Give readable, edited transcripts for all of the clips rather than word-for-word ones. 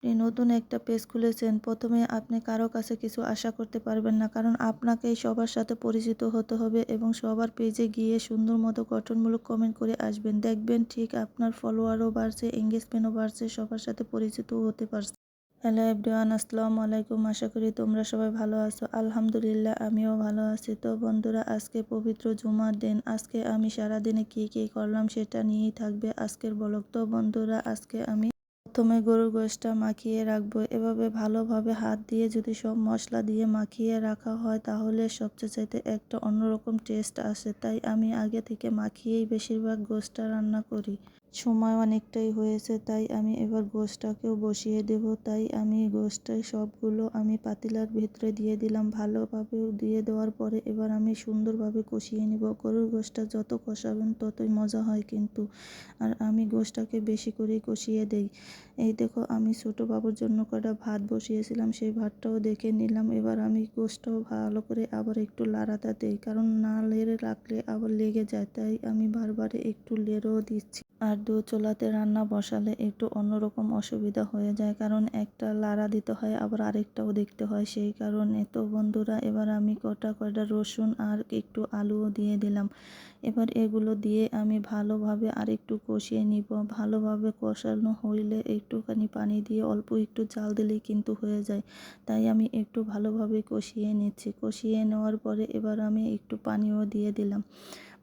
আপনি নতুন একটা পেজ খুলেছেন, প্রথমে আপনি কারো কাছে কিছু আশা করতে পারবেন না। কারণ আপনাকেই সবার সাথে পরিচিত হতে হবে এবং সবার পেজে গিয়ে সুন্দর মতো গঠনমূলক কমেন্ট করে আসবেন। দেখবেন ঠিক আপনার ফলোয়ারও বাড়ছে, এঙ্গেজমেন্টও বাড়ছে, সবার সাথে পরিচিতও হতে পারছে। হ্যালো এভরিওয়ান, আসসালামু আলাইকুম। আশা করি তোমরা সবাই ভালো আছো। আলহামদুলিল্লাহ আমিও ভালো আছি। তো বন্ধুরা, আজকে পবিত্র জুমার দিন। আজকে আমি সারাদিনে কী করলাম সেটা নিয়েই থাকবে আজকের ব্লগ। তো বন্ধুরা, আজকে আমি প্রথমে গরুর গোশটা মাখিয়ে রাখবো। এভাবে ভালোভাবে হাত দিয়ে যদি সব মশলা দিয়ে মাখিয়ে রাখা হয় তাহলে সবচেয়ে চাইতে একটা অন্যরকম টেস্ট আসে। তাই আমি আগে থেকে মাখিয়েই বেশিরভাগ গোশটা রান্না করি। সময় অনেকটাই হয়েছে, তাই আমি এবার গোশটাকেও বসিয়ে দেব। তাই আমি গোশটাই সবগুলো আমি পাতিলার ভিতরে দিয়ে দিলাম। ভালোভাবে দিয়ে দেওয়ার পরে এবার আমি সুন্দরভাবে কষিয়ে নিব। গরুর গোশটা যত কষাবেন ততই মজা হয় কিন্তু। আর আমি গোশটাকে বেশি করেই কষিয়ে দেই। এই দেখো, আমি ছোট বাবুর জন্য কটা ভাত বসিয়েছিলাম, সেই ভাতটাও দেখে নিলাম। এবার আমি গোশটাও ভালো করে আবার একটু লাড়াতে দেই, কারণ না লেড়ে রাখলে আবার লেগে যায়। তাই আমি বারবার একটু লেড়েও দিচ্ছি। আর দু চুলাতে রান্না বসালে একটু অন্যরকম অসুবিধা হয়ে যায়, কারণ একটা লাড়া দিতে হয় আবার আরেকটাও দেখতে হয়, সেই কারণে। তো বন্ধুরা, এবার আমি কয়টা রসুন আর একটু আলুও দিয়ে দিলাম। এবার এগুলো দিয়ে আমি ভালোভাবে আরেকটু কষিয়ে নিব। ভালোভাবে কষানো হইলে একটুখানি পানি দিয়ে অল্প একটু জাল দিলেই কিন্তু হয়ে যায়। তাই আমি একটু ভালোভাবে কষিয়ে নিচ্ছি। কষিয়ে নেওয়ার পরে এবার আমি একটু পানিও দিয়ে দিলাম।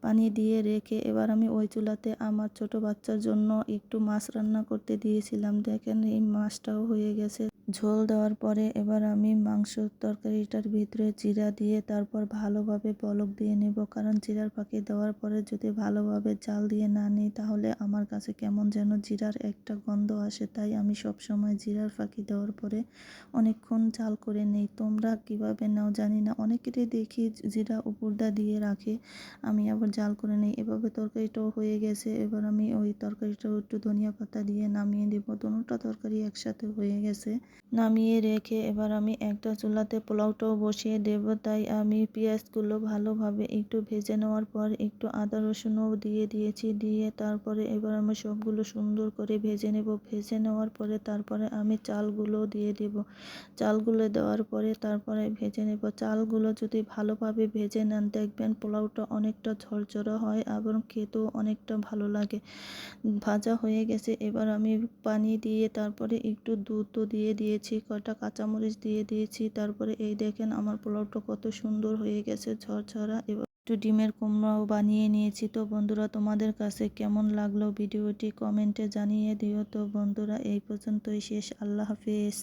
পানি দিয়ে রেখে এবার আমি ওই চুলাতে আমার ছোট বাচ্চার জন্য একটু মাছ রান্না করতে দিয়েছিলাম। দেখেন, এই মাছটাও হয়ে গেছে। ঝোল দেওয়ার পরে এবার আমি মাংসর তরকারিটার ভিতরে জিরা দিয়ে তারপর ভালোভাবে বলক দিয়ে নেব। কারণ জিরার ফাঁকি দেওয়ার পরে যদি ভালোভাবে জাল দিয়ে না নিই তাহলে আমার কাছে কেমন যেন জিরার একটা গন্ধ আসে। তাই আমি সব সময় জিরার ফাঁকি দেওয়ার পরে অনেকক্ষণ জাল করে নেই। তোমরা কিভাবে নাও জানি না, অনেকেরই দেখি জিরা উপর দিয়ে রাখে, আমি আবার জাল করে নেই। এভাবে তরকারিটাও হয়ে গেছে। এবার আমি ওই তরকারিটাও একটু ধনিয়া পাতা দিয়ে নামিয়ে দেব। দুটো তরকারি একসাথে হয়ে গেছে। নামিয়ে রেখে এবার আমি একটা চুলাতে পোলাওটাও বসিয়ে দেব। তাই আমি পেঁয়াজগুলো ভালোভাবে একটু ভেজে নেওয়ার পর একটু আদা রসুনও দিয়ে দিয়েছি। দিয়ে তারপরে এবার আমি সবগুলো সুন্দর করে ভেজে নেব। ভেজে নেওয়ার পরে তারপরে আমি চালগুলো দিয়ে দেব। চালগুলো দেওয়ার পরে তারপরে ভেজে নেব। চালগুলো যদি ভালোভাবে ভেজে নেন দেখবেন পোলাওটা অনেকটা ঝরঝরা হয় এবং খেতেও অনেকটা ভালো লাগে। ভাজা হয়ে গেছে। এবার আমি পানি দিয়ে তারপরে একটু দুধও দিয়ে দিয়েছি, কয়টা কাঁচামরিচ দিয়ে দিয়েছি। তারপরে এই দেখেন আমার পোলাওটা কত সুন্দর হয়ে গেছে, ঝরঝরা। এবার একটু ডিমের কুমড়াও বানিয়ে নিয়েছি। তো বন্ধুরা, তোমাদের কাছে কেমন লাগলো ভিডিওটি কমেন্টে জানিয়ে দিও। তো বন্ধুরা, এই পর্যন্তই শেষ। আল্লাহ হাফেজ।